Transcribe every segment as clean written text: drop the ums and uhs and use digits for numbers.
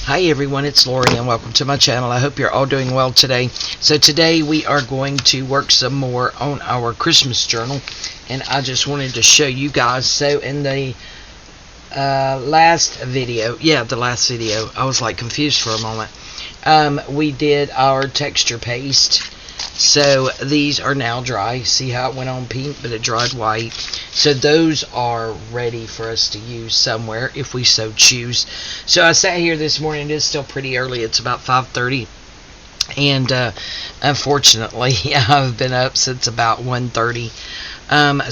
Hi everyone, it's Lorie and welcome to my channel. I hope you're all doing well today. So today we are going to work some more on our Christmas journal, and I just wanted to show you guys. So in the last video, I was like confused for a moment. We did our texture paste. So these are now dry. See how it went on pink, but it dried white. So those are ready for us to use somewhere if we so choose. So I sat here this morning. It is still pretty early. It's about 5:30. And unfortunately, I've been up since about 1:30.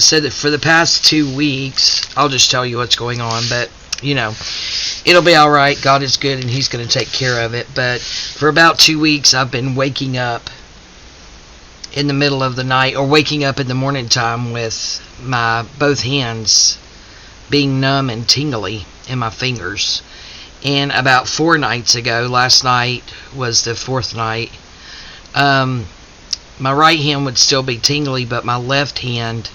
So that for the past 2 weeks, I'll just tell you what's going on. But, you know, it'll be all right. God is good and He's going to take care of it. But for about 2 weeks, I've been waking up in the middle of the night, or waking up in the morning time with my both hands being numb and tingly in my fingers. And about 4 nights ago, last night was the 4th night, my right hand would still be tingly, but my left hand,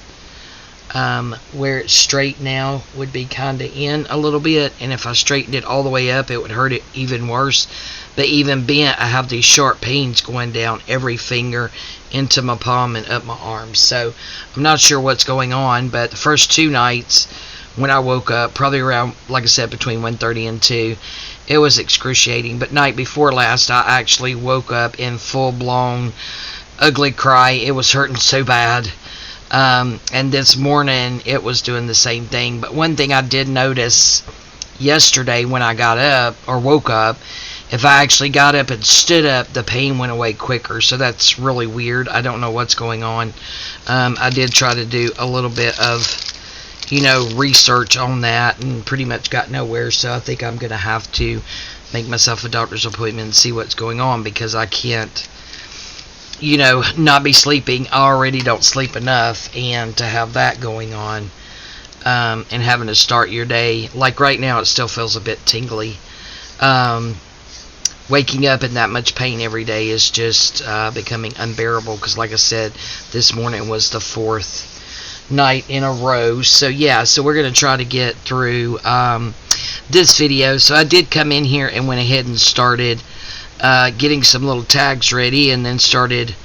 where it's straight now, would be kind of in a little bit, and if I straightened it all the way up, it would hurt it even worse. But even bent, I have these sharp pains going down every finger into my palm and up my arms. So I'm not sure what's going on, but the first 2 nights when I woke up, probably around, like I said, between 1:30 and 2, it was excruciating. But night before last, I actually woke up in full-blown ugly cry. It was hurting so bad. And this morning, it was doing the same thing. But one thing I did notice yesterday when I got up, or woke up, if I actually got up and stood up, the pain went away quicker. So that's really weird. I don't know what's going on. I did try to do a little bit of, research on that, and pretty much got nowhere. So I think I'm going to have to make myself a doctor's appointment and see what's going on, because I can't, not be sleeping. I already don't sleep enough, and to have that going on, and having to start your day, like right now, it still feels a bit tingly. Waking up in that much pain every day is just becoming unbearable, because like I said, this morning was the 4th night in a row. So yeah, so we're going to try to get through this video. So I did come in here and went ahead and started getting some little tags ready, and then started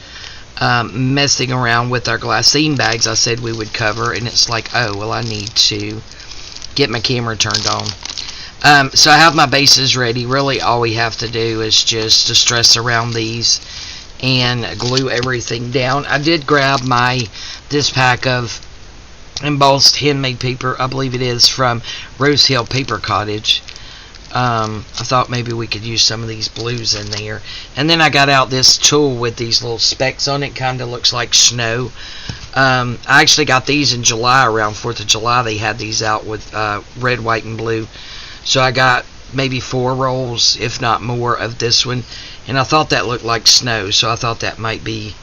messing around with our glassine bags I said we would cover. And it's like, oh, well, I need to get my camera turned on. So I have my bases ready. Really all we have to do is just distress around these and glue everything down. I did grab this pack of embossed handmade paper, I believe it is from Rose Hill Paper Cottage. I thought maybe we could use some of these blues in there. And then I got out this tool with these little specks on it. Kind of looks like snow. I actually got these in July, around 4th of July. They had these out with red, white, and blue. So I got maybe 4 rolls, if not more, of this one. And I thought that looked like snow, so I thought that might be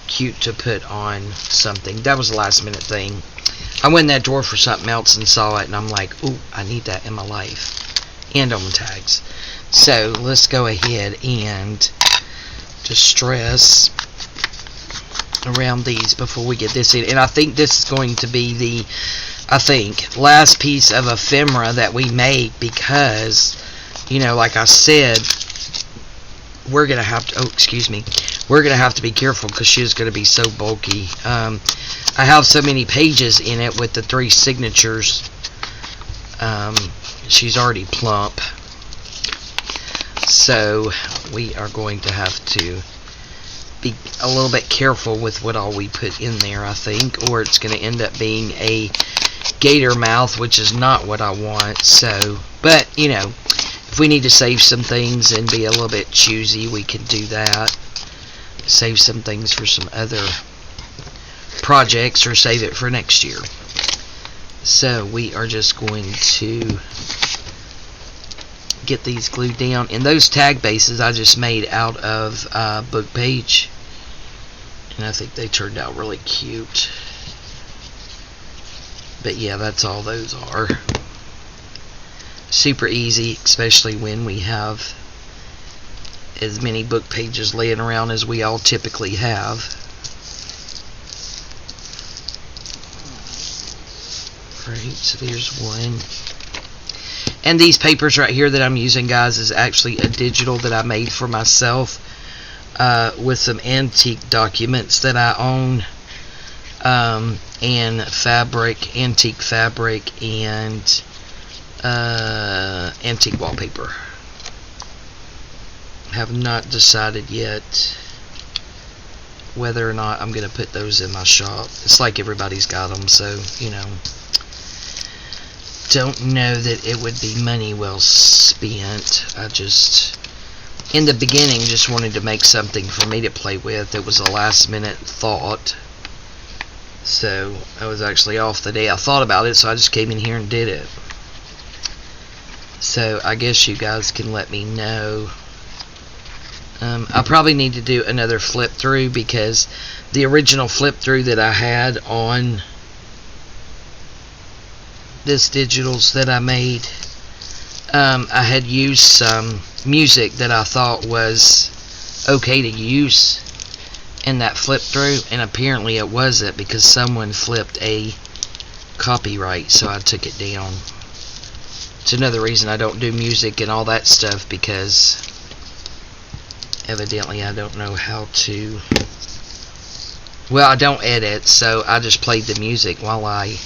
cute to put on something. That was a last minute thing. I went in that drawer for something else and saw it, and I'm like, ooh, I need that in my life. And on the tags. So let's go ahead and distress around these before we get this in. And I think this is going to be the last piece of ephemera that we make, because, like I said, we're going to have to, we're going to have to be careful, because she is going to be so bulky. I have so many pages in it with the 3 signatures. She's already plump. So we are going to have to be a little bit careful with what all we put in there, I think, or it's going to end up being a gator mouth, which is not what I want. So, but if we need to save some things and be a little bit choosy, we can do that. Save some things for some other projects, or save it for next year. So we are just going to get these glued down. And those tag bases I just made out of book page, and I think they turned out really cute. But yeah, that's all those are. Super easy, especially when we have as many book pages laying around as we all typically have. Right, so there's one. And these papers right here that I'm using, guys, is actually a digital that I made for myself with some antique documents that I own, and fabric, antique fabric, and antique wallpaper. Have not decided yet whether or not I'm going to put those in my shop. It's like everybody's got them, so, you know, don't know that it would be money well spent. I just, in the beginning, just wanted to make something for me to play with. It was a last minute thought, so I was actually off the day I thought about it, so I just came in here and did it. So I guess you guys can let me know. I probably need to do another flip through, because the original flip through that I had on this digitals that I made, I had used some music that I thought was okay to use in that flip through, and apparently it wasn't, because someone flipped a copyright, so I took it down. It's another reason I don't do music and all that stuff, because evidently I don't know how to, well, I don't edit, so I just played the music while I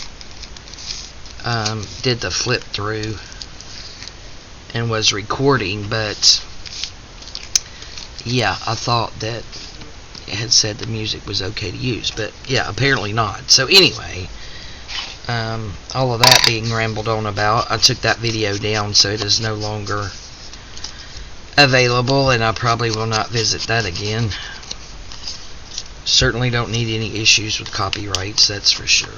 did the flip through and was recording. But yeah, I thought that it had said the music was okay to use, but yeah, apparently not. So anyway, all of that being rambled on about, I took that video down, so it is no longer available, and I probably will not visit that again. Certainly don't need any issues with copyrights, that's for sure.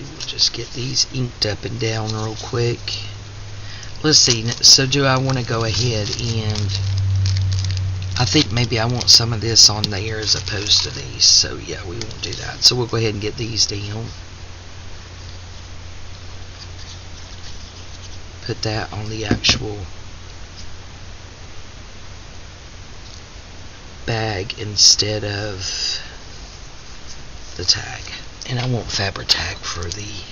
We'll just get these inked up and down real quick. Let's see, so do I want to go ahead and, I think maybe I want some of this on there as opposed to these, so yeah, we won't do that. So we'll go ahead and get these down. Put that on the actual bag instead of the tag. And I want fabric tag for the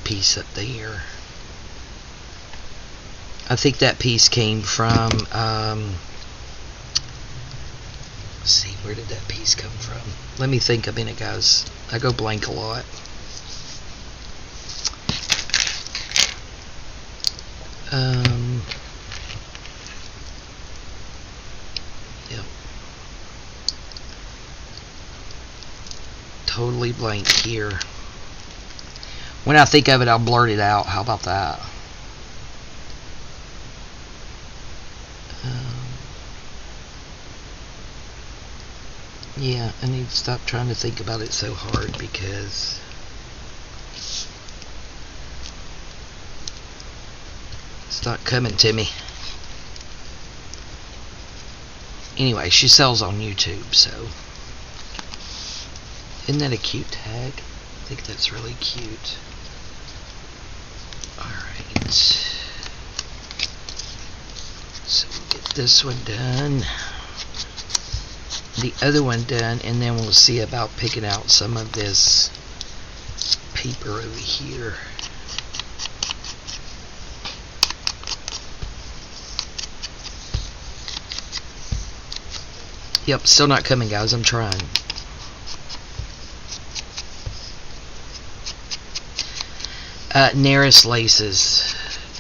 piece up there. I think that piece came from, let's see, where did that piece come from? Let me think a minute, guys. I go blank a lot. Yep. Totally blank here. When I think of it, I'll blurt it out. How about that? Yeah, I need to stop trying to think about it so hard, because it's not coming to me. Anyway, she sells on YouTube, so isn't that a cute tag? I think that's really cute. Alright, so we'll get this one done, the other one done, and then we'll see about picking out some of this paper over here. Yep, still not coming, guys. I'm trying. Naris Laces.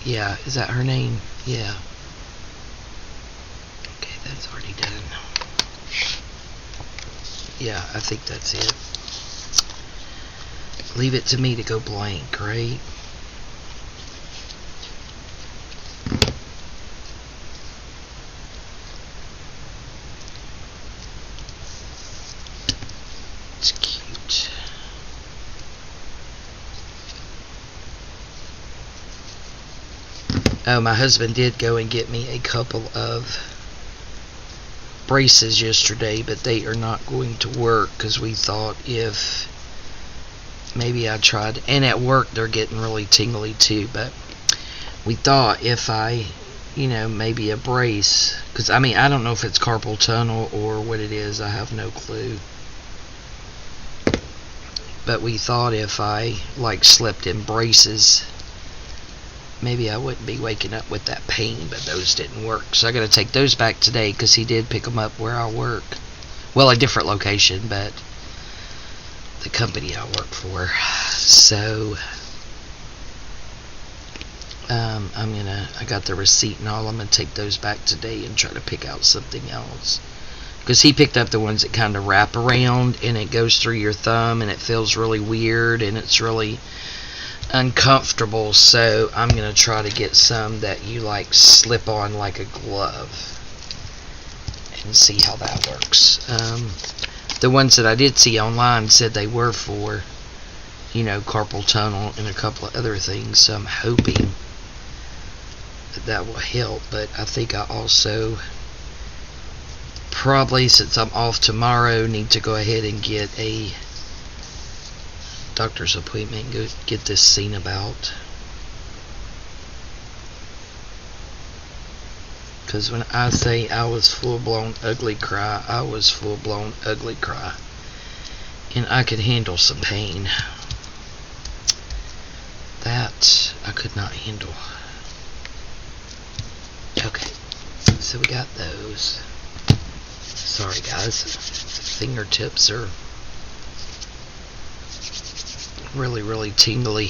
Yeah, is that her name? Yeah. Okay, that's already done. Yeah, I think that's it. Leave it to me to go blank, right? It's cute. Oh, my husband did go and get me a couple of braces yesterday, but they are not going to work, because we thought if maybe I tried, and at work they're getting really tingly too, but we thought if I you know, maybe a brace, because I mean, I don't know if it's carpal tunnel or what it is. I have no clue. But we thought if I like slept in braces, maybe I wouldn't be waking up with that pain, but those didn't work. So I got to take those back today because he did pick them up where I work. Well, a different location, but the company I work for. So I got the receipt and all. I'm gonna take those back today and try to pick out something else, because he picked up the ones that kind of wrap around and it goes through your thumb and it feels really weird and it's really uncomfortable. So I'm gonna try to get some that you like slip on like a glove and see how that works. The ones that I did see online said they were for, you know, carpal tunnel and a couple of other things, so I'm hoping that will help. But I think I also probably, since I'm off tomorrow, need to go ahead and get a doctor's appointment and go get this seen about. Because when I say I was full-blown ugly cry, I was full-blown ugly cry. And I could handle some pain. That I could not handle. Okay, so we got those. Sorry guys, fingertips are really, really tingly.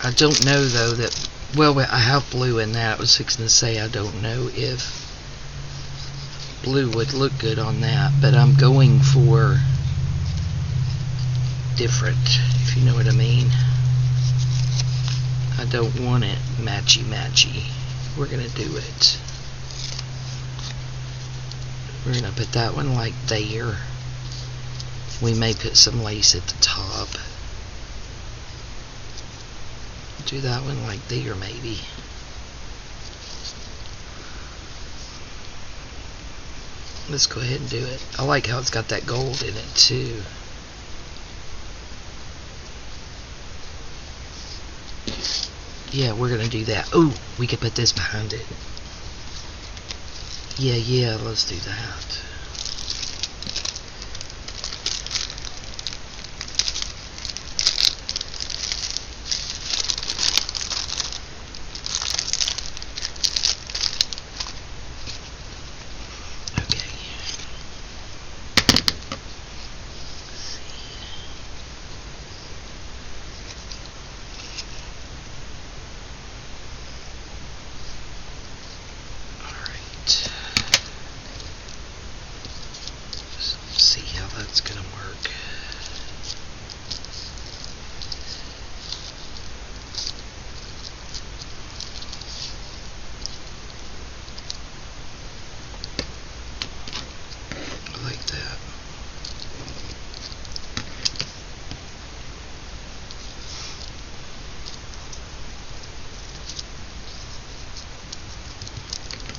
I don't know though that, well, I have blue in that. I was fixing to say I don't know if blue would look good on that, but I'm going for different, if you know what I mean. I don't want it matchy. We're gonna do it. We're gonna put that one like there. We may put some lace at the top. Do that one like there maybe. Let's go ahead and do it. I like how it's got that gold in it too. Yeah, we're gonna do that. Ooh, we could put this behind it. Yeah, let's do that.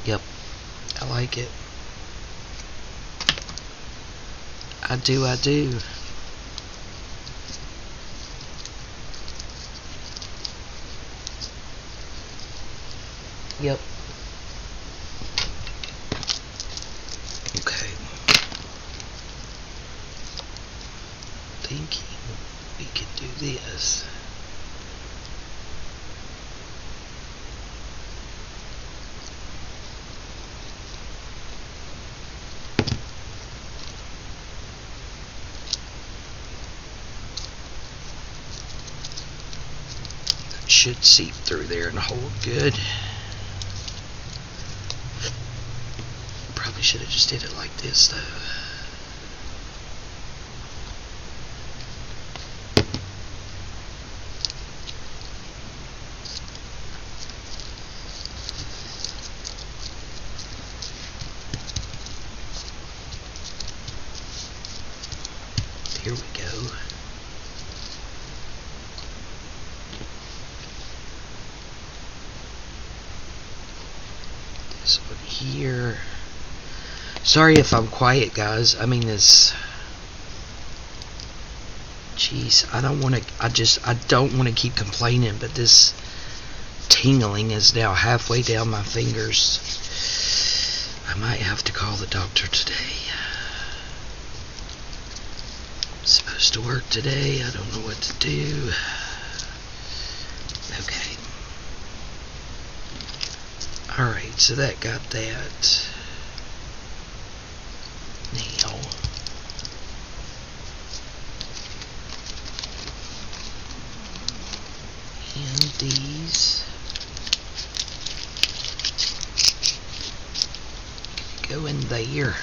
Yep, I like it. I do. Yep. Okay. Thinking we can do this. Should seep through there and hold good. Probably should have just did it like this though. this one here. Sorry if I'm quiet, guys. I mean, this. Jeez, I don't want to. I don't want to keep complaining, but this tingling is now halfway down my fingers. I might have to call the doctor today. I'm supposed to work today. I don't know what to do. Okay. Alright, so that got that. Now. And these. Go in there.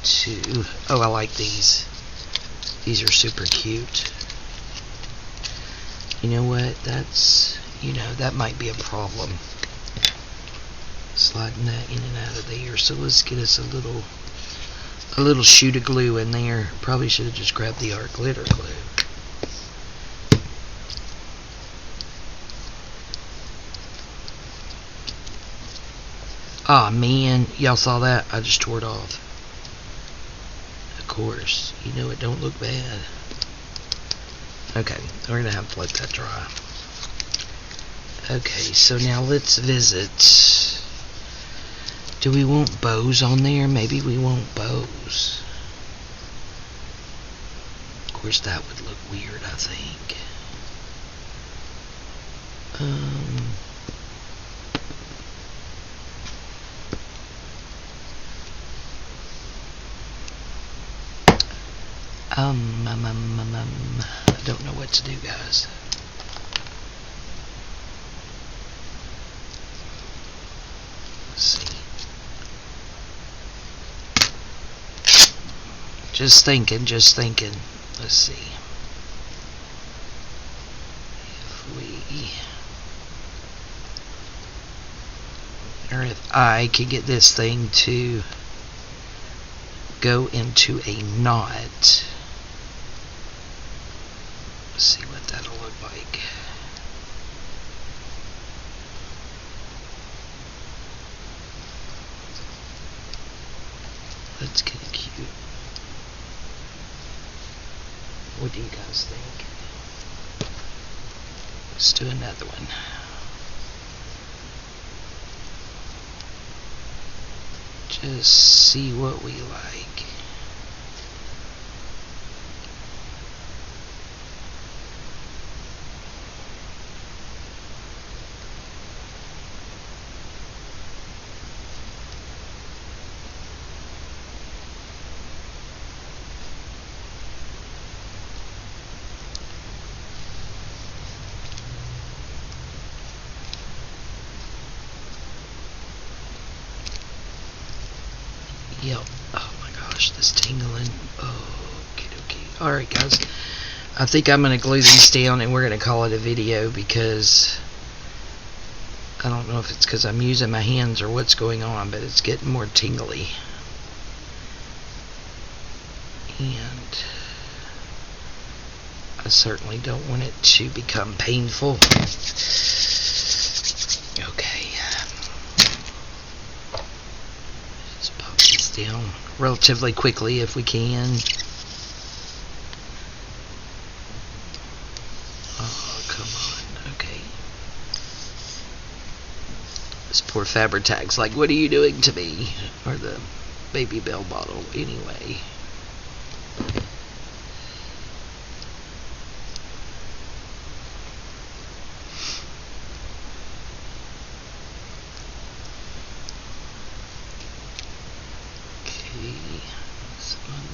Two. Oh, I like these. These are super cute. You know what? That's, that might be a problem. Sliding that in and out of there. So let's get us a little shoot of glue in there. Probably should have just grabbed the art glitter glue. Ah, man, y'all saw that? I just tore it off. Of course, it don't look bad. Okay, we're gonna have to let that dry. Okay, so now let's visit. Do we want bows on there? Maybe we want bows. Of course, that would look weird, I think. I don't know what to do, guys. Let's see. Just thinking. Let's see. If I could get this thing to go into a knot. Let's see what that'll look like. Let's get it cute. What do you guys think? Let's do another one. Just see what we like. Yep. Oh my gosh, this tingling. Oh, okay. Alright, guys. I think I'm going to glue these down and we're going to call it a video because I don't know if it's because I'm using my hands or what's going on, but it's getting more tingly. And I certainly don't want it to become painful. Okay. Just pop this down relatively quickly if we can. Oh, come on. Okay. This poor Fabri-Tag's like, what are you doing to me? Or the Baby Bell bottle, anyway.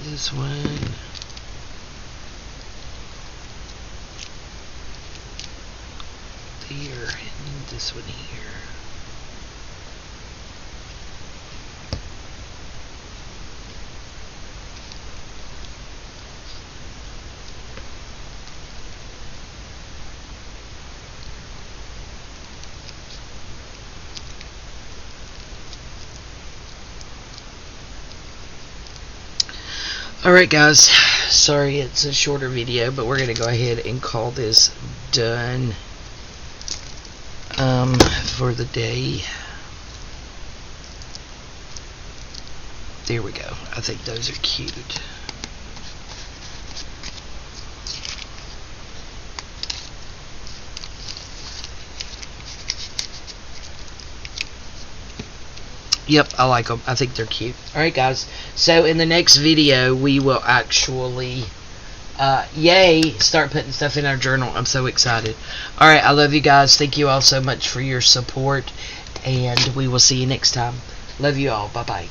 This one. There, and this one here. Alright guys, sorry it's a shorter video, but we're going to go ahead and call this done for the day. There we go. I think those are cute. Yep, I like them. I think they're cute. Alright guys, so in the next video we will actually start putting stuff in our journal. I'm so excited. Alright, I love you guys. Thank you all so much for your support, and we will see you next time. Love you all. Bye bye.